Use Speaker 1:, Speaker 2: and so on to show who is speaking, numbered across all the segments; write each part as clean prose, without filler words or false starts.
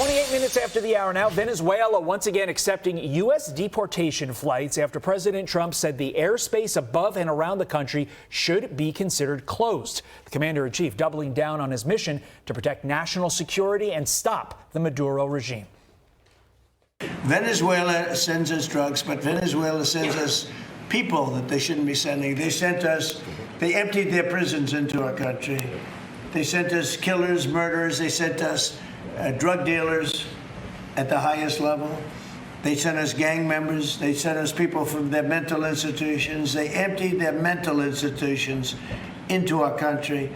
Speaker 1: 28 minutes after the hour now, Venezuela once again accepting U.S. deportation flights after President Trump said the airspace above and around the country should be considered closed. The commander-in-chief doubling down on his mission to protect national security and stop the Maduro regime.
Speaker 2: Venezuela sends us drugs, but Venezuela sends us people that they shouldn't be sending. They emptied their prisons into our country. They sent us killers, murderers. They sent us drug dealers at the highest level. They sent us gang members. They sent us people from their mental institutions. They emptied their mental institutions into our country.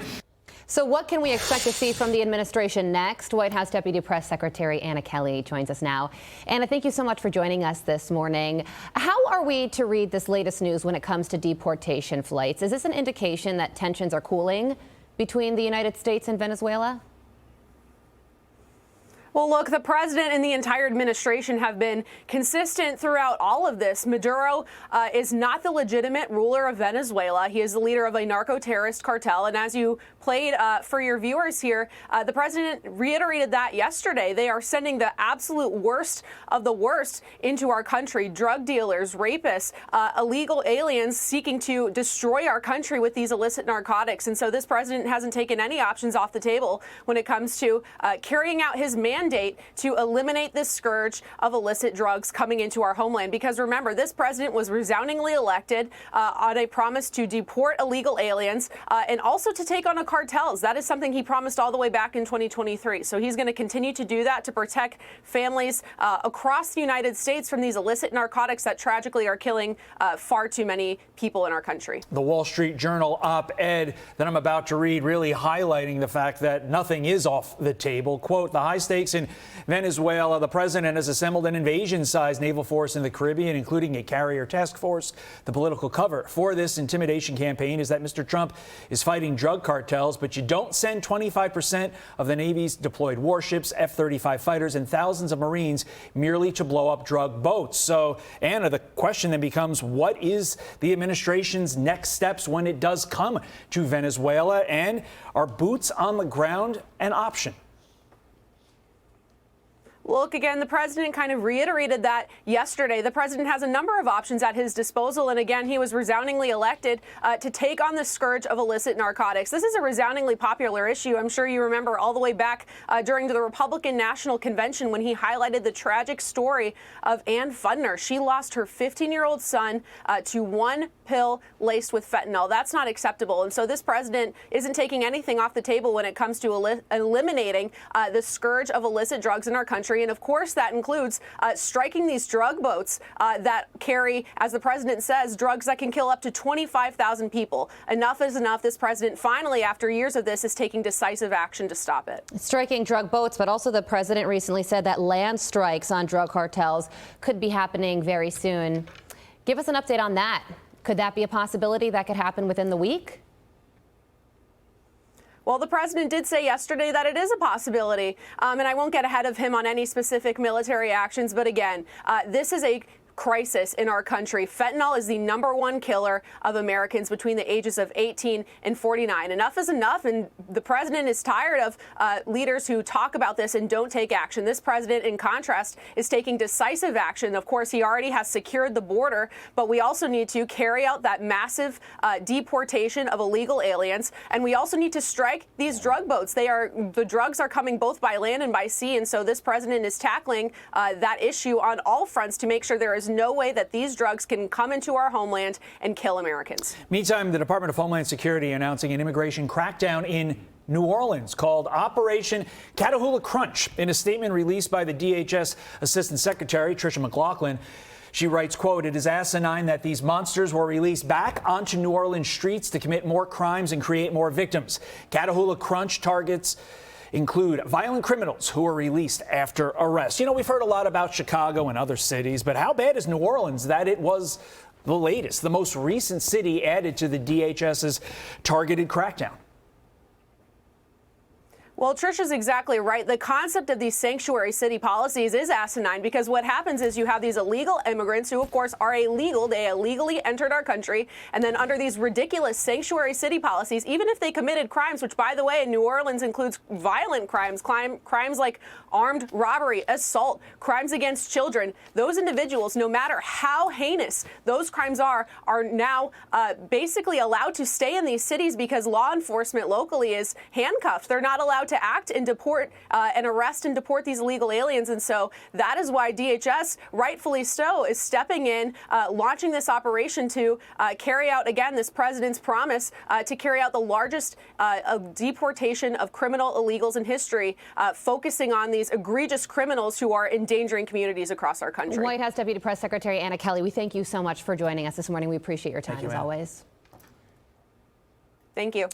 Speaker 3: So what can we expect to see from the administration next? White House Deputy Press Secretary Anna Kelly joins us now. Anna, thank you so much for joining us this morning. How are we to read this latest news when it comes to deportation flights? Is this an indication that tensions are cooling between the United States and Venezuela?
Speaker 4: Well, look, the president and the entire administration have been consistent throughout all of this. Maduro is not the legitimate ruler of Venezuela. He is the leader of a narco-terrorist cartel. And as you played for your viewers here, the president reiterated that yesterday. They are sending the absolute worst of the worst into our country. Drug dealers, rapists, illegal aliens seeking to destroy our country with these illicit narcotics. And so this president hasn't taken any options off the table when it comes to carrying out his mandate to eliminate this scourge of illicit drugs coming into our homeland. Because remember, this president was resoundingly elected on a promise to deport illegal aliens and also to take on the cartels. That is something he promised all the way back in 2023. So he's going to continue to do that to protect families across the United States from these illicit narcotics that tragically are killing far too many people in our country.
Speaker 1: The Wall Street Journal op-ed that I'm about to read really highlighting the fact that nothing is off the table. Quote, the high stakes in Venezuela, the president has assembled an invasion-sized naval force in the Caribbean, including a carrier task force. The political cover for this intimidation campaign is that Mr. Trump is fighting drug cartels, but you don't send 25% of the Navy's deployed warships, F-35 fighters, and thousands of Marines merely to blow up drug boats. So, Anna, the question then becomes, what is the administration's next steps when it does come to Venezuela? And are boots on the ground an option?
Speaker 4: Look, again, the president kind of reiterated that yesterday. The president has a number of options at his disposal. And again, he was resoundingly elected to take on the scourge of illicit narcotics. This is a resoundingly popular issue. I'm sure you remember all the way back during the Republican National Convention when he highlighted the tragic story of Ann Fundner. She lost her 15-year-old son to one pill laced with fentanyl. That's not acceptable. And so this president isn't taking anything off the table when it comes to eliminating the scourge of illicit drugs in our country. And of course, that includes striking these drug boats that carry, as the president says, drugs that can kill up to 25,000 people. Enough is enough. This president finally, after years of this, is taking decisive action to stop it.
Speaker 3: Striking drug boats, but also the president recently said that land strikes on drug cartels could be happening very soon. Give us an update on that. Could that be a possibility that could happen within the week?
Speaker 4: Well, the president did say yesterday that it is a possibility, and I won't get ahead of him on any specific military actions. But again, this is a crisis in our country. Fentanyl is the #1 killer of Americans between the ages of 18 and 49. Enough is enough, and the president is tired of leaders who talk about this and don't take action. This president, in contrast, is taking decisive action. Of course, he already has secured the border, but we also need to carry out that massive deportation of illegal aliens, and we also need to strike these drug boats. The drugs are coming both by land and by sea, and so this president is tackling that issue on all fronts to make sure there is no way that these drugs can come into our homeland and kill Americans.
Speaker 1: Meantime, the Department of Homeland Security announcing an immigration crackdown in New Orleans called Operation Catahoula Crunch. In a statement released by the DHS Assistant Secretary Tricia McLaughlin, she writes, quote, it is asinine that these monsters were released back onto New Orleans streets to commit more crimes and create more victims. Catahoula Crunch targets include violent criminals who were released after arrest. You know, we've heard a lot about Chicago and other cities, but how bad is New Orleans that it was the latest, the most recent city added to the DHS's targeted crackdown?
Speaker 4: Well, Trisha's exactly right. The concept of these sanctuary city policies is asinine because what happens is you have these illegal immigrants who, of course, are illegal. They illegally entered our country. And then under these ridiculous sanctuary city policies, even if they committed crimes, which, by the way, in New Orleans includes violent crimes, crimes like armed robbery, assault, crimes against children, those individuals, no matter how heinous those crimes are now basically allowed to stay in these cities because law enforcement locally is handcuffed. They're not allowed to act and deport and arrest and deport these illegal aliens. And so that is why DHS, rightfully so, is stepping in, launching this operation to carry out, again, this president's promise to carry out the largest deportation of criminal illegals in history, focusing on these egregious criminals who are endangering communities across our country.
Speaker 3: White House Deputy Press Secretary Anna Kelly, we thank you so much for joining us this morning. We appreciate your time, as always.
Speaker 4: Thank you.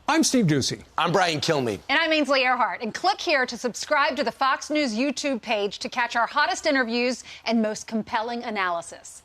Speaker 5: I'm Steve Ducey.
Speaker 6: I'm Brian Kilmeade.
Speaker 7: And I'm Ainsley Earhart. And click here to subscribe to the Fox News YouTube page to catch our hottest interviews and most compelling analysis.